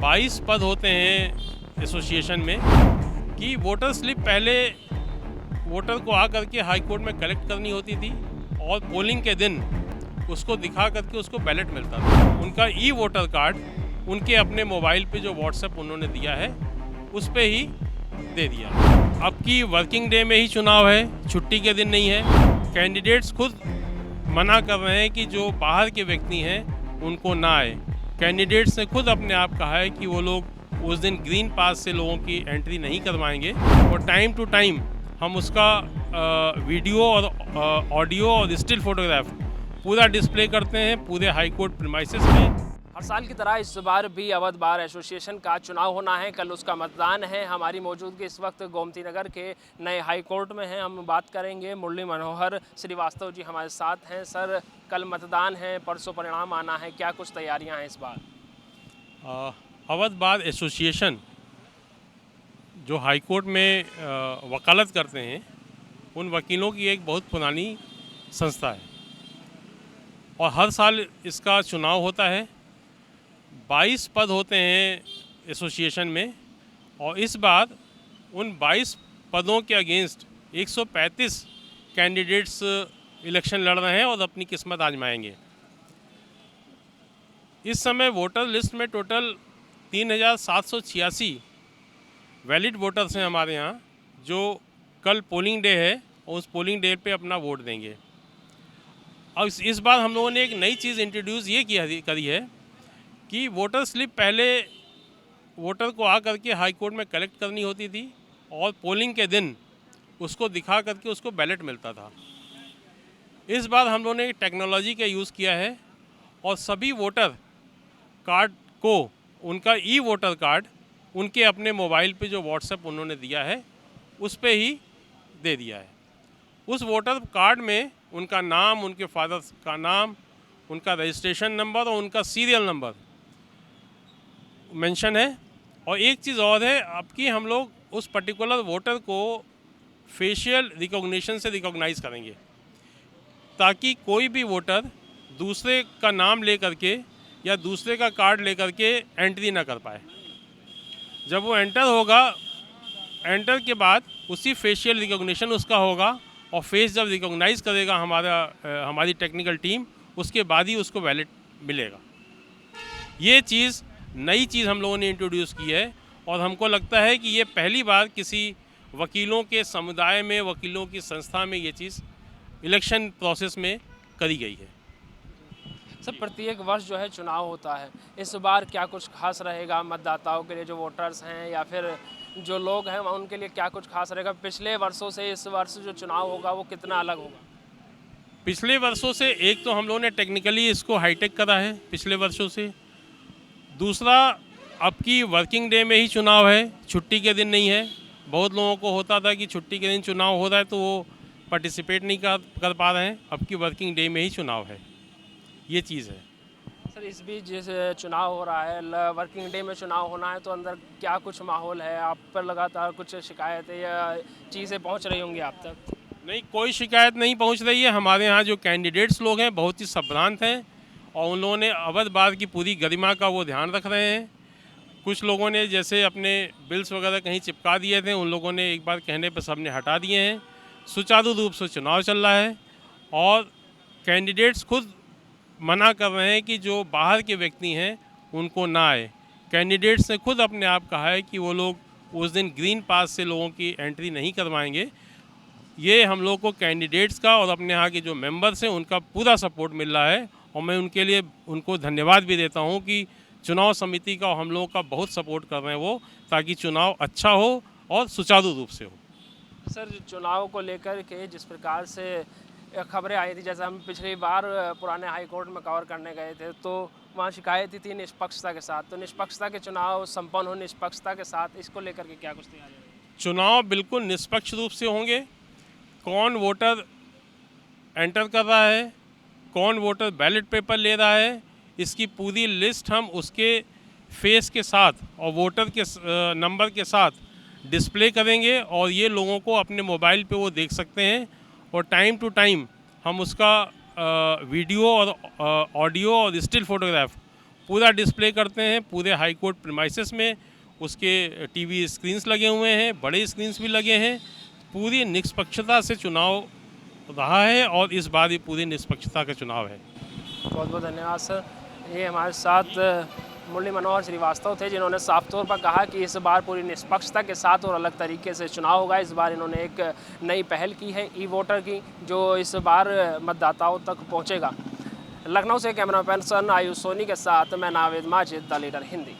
22 पद होते हैं एसोसिएशन में कि वोटर स्लिप पहले वोटर को आकर के हाई कोर्ट में कलेक्ट करनी होती थी और पोलिंग के दिन उसको दिखा करके उसको बैलेट मिलता था। उनका ई वोटर कार्ड उनके अपने मोबाइल पे जो व्हाट्सएप उन्होंने दिया है उस पे ही दे दिया। अब की वर्किंग डे में ही चुनाव है, छुट्टी के दिन नहीं है। कैंडिडेट्स खुद मना कर रहे हैं कि जो बाहर के व्यक्ति हैं उनको ना आए। कैंडिडेट्स ने खुद अपने आप कहा है कि वो लोग उस दिन ग्रीन पास से लोगों की एंट्री नहीं करवाएंगे और टाइम टू टाइम हम उसका वीडियो और ऑडियो और स्टिल फोटोग्राफ पूरा डिस्प्ले करते हैं पूरे हाई कोर्ट प्रीमाइसेस में। हर साल की तरह इस बार भी अवध बार एसोसिएशन का चुनाव होना है। कल उसका मतदान है। हमारी मौजूदगी इस वक्त गोमती नगर के नए हाई कोर्ट में है। हम बात करेंगे मुरली मनोहर श्रीवास्तव जी हमारे साथ हैं। सर, कल मतदान है, परसों परिणाम आना है, क्या कुछ तैयारियां हैं इस बार? अवध बार एसोसिएशन जो हाई कोर्ट में वकालत करते हैं उन वकीलों की एक बहुत पुरानी संस्था है और हर साल इसका चुनाव होता है। 22 पद होते हैं एसोसिएशन में और इस बार उन 22 पदों के अगेंस्ट 135 कैंडिडेट्स इलेक्शन लड़ रहे हैं और अपनी किस्मत आजमाएंगे। इस समय वोटर लिस्ट में टोटल 3786 वैलिड वोटर्स हैं हमारे यहाँ, जो कल पोलिंग डे है और उस पोलिंग डे पे अपना वोट देंगे। अब इस बार हम लोगों ने एक नई चीज़ इंट्रोड्यूस ये करी है कि वोटर स्लिप पहले वोटर को आकर के हाई कोर्ट में कलेक्ट करनी होती थी और पोलिंग के दिन उसको दिखा करके उसको बैलेट मिलता था। इस बार हम लोगों ने टेक्नोलॉजी का यूज़ किया है और सभी वोटर कार्ड को उनका ई वोटर कार्ड उनके अपने मोबाइल पे जो व्हाट्सएप उन्होंने दिया है उस पे ही दे दिया है। उस वोटर कार्ड में उनका नाम, उनके फादर का नाम, उनका रजिस्ट्रेशन नंबर और उनका सीरियल नंबर मेंशन है। और एक चीज़ और है, अब कि हम लोग उस पर्टिकुलर वोटर को फेशियल रिकॉग्निशन से रिकॉग्नाइज़ करेंगे ताकि कोई भी वोटर दूसरे का नाम ले करके या दूसरे का कार्ड ले करके एंट्री ना कर पाए। जब वो एंटर होगा, एंटर के बाद उसी फेशियल रिकॉग्निशन उसका होगा और फेस जब रिकॉग्नाइज़ करेगा हमारी टेक्निकल टीम, उसके बाद ही उसको वैलिड मिलेगा। ये चीज़ नई चीज़ हम लोगों ने इंट्रोड्यूस की है और हमको लगता है कि ये पहली बार किसी वकीलों के समुदाय में, वकीलों की संस्था में ये चीज़ इलेक्शन प्रोसेस में करी गई है। सर, प्रत्येक वर्ष जो है चुनाव होता है, इस बार क्या कुछ खास रहेगा मतदाताओं के लिए, जो वोटर्स हैं या फिर जो लोग हैं उनके लिए क्या कुछ खास रहेगा? पिछले वर्षों से इस वर्ष जो चुनाव होगा वो कितना अलग होगा? पिछले वर्षों से एक तो हम लोगों ने टेक्निकली इसको हाईटेक करा है पिछले वर्षों से। दूसरा, अब की वर्किंग डे में ही चुनाव है, छुट्टी के दिन नहीं है। बहुत लोगों को होता था कि छुट्टी के दिन चुनाव हो रहा है तो वो पार्टिसिपेट नहीं कर पा रहे हैं। अब की वर्किंग डे में ही चुनाव है, ये चीज़ है। सर, इस बीच जैसे चुनाव हो रहा है, वर्किंग डे में चुनाव होना है, तो अंदर क्या कुछ माहौल है? आप पर लगातार कुछ शिकायतें या चीज़ें पहुंच रही होंगी आप तक? नहीं, कोई शिकायत नहीं पहुंच रही है। हमारे यहाँ जो कैंडिडेट्स लोग हैं बहुत ही संभ्रांत हैं और उन लोगों ने अवध बार की पूरी गरिमा का वो ध्यान रख रहे हैं। कुछ लोगों ने जैसे अपने बिल्स वगैरह कहीं चिपका दिए थे, उन लोगों ने एक बार कहने पर सबने हटा दिए हैं। सुचारू रूप से चुनाव चल रहा है और कैंडिडेट्स खुद मना कर रहे हैं कि जो बाहर के व्यक्ति हैं उनको ना आए। कैंडिडेट्स ने खुद अपने आप कहा है कि वो लोग उस दिन ग्रीन पास से लोगों की एंट्री नहीं करवाएंगे। ये हम लोग को कैंडिडेट्स का और अपने यहाँ के जो मेंबर्स हैं उनका पूरा सपोर्ट मिल रहा है और मैं उनके लिए उनको धन्यवाद भी देता हूँ कि चुनाव समिति का और हम लोगों का बहुत सपोर्ट कर रहे हैं वो, ताकि चुनाव अच्छा हो और सुचारू रूप से हो। सर, चुनाव को लेकर के जिस प्रकार से खबरें आई थी, जैसे हम पिछली बार पुराने हाई कोर्ट में कवर करने गए थे तो वहाँ शिकायत थी निष्पक्षता के साथ, तो निष्पक्षता के चुनाव संपन्न हो निष्पक्षता के साथ, इसको लेकर के क्या कुछ तैयारी है? चुनाव बिल्कुल निष्पक्ष रूप से होंगे। कौन वोटर एंटर कर रहा है, कौन वोटर बैलेट पेपर ले रहा है, इसकी पूरी लिस्ट हम उसके फेस के साथ और वोटर के नंबर के साथ डिस्प्ले करेंगे और ये लोगों को अपने मोबाइल पे वो देख सकते हैं और टाइम टू टाइम हम उसका वीडियो और ऑडियो और स्टिल फोटोग्राफ पूरा डिस्प्ले करते हैं पूरे हाई कोर्ट प्रीमाइसेस में। उसके टीवी स्क्रीन्स लगे हुए हैं, बड़े स्क्रीन्स भी लगे हैं। पूरी निष्पक्षता से चुनाव रहा है और इस बार भी पूरी निष्पक्षता का चुनाव है। बहुत बहुत धन्यवाद सर। ये हमारे साथ मुरली मनोहर श्रीवास्तव थे, जिन्होंने साफ तौर पर कहा कि इस बार पूरी निष्पक्षता के साथ और अलग तरीके से चुनाव होगा। इस बार इन्होंने एक नई पहल की है ई वोटर की, जो इस बार मतदाताओं तक पहुंचेगा। लखनऊ से कैमरा पर्सन आयुष सोनी के साथ मैं नावेद माजिद, द लीडर हिंदी।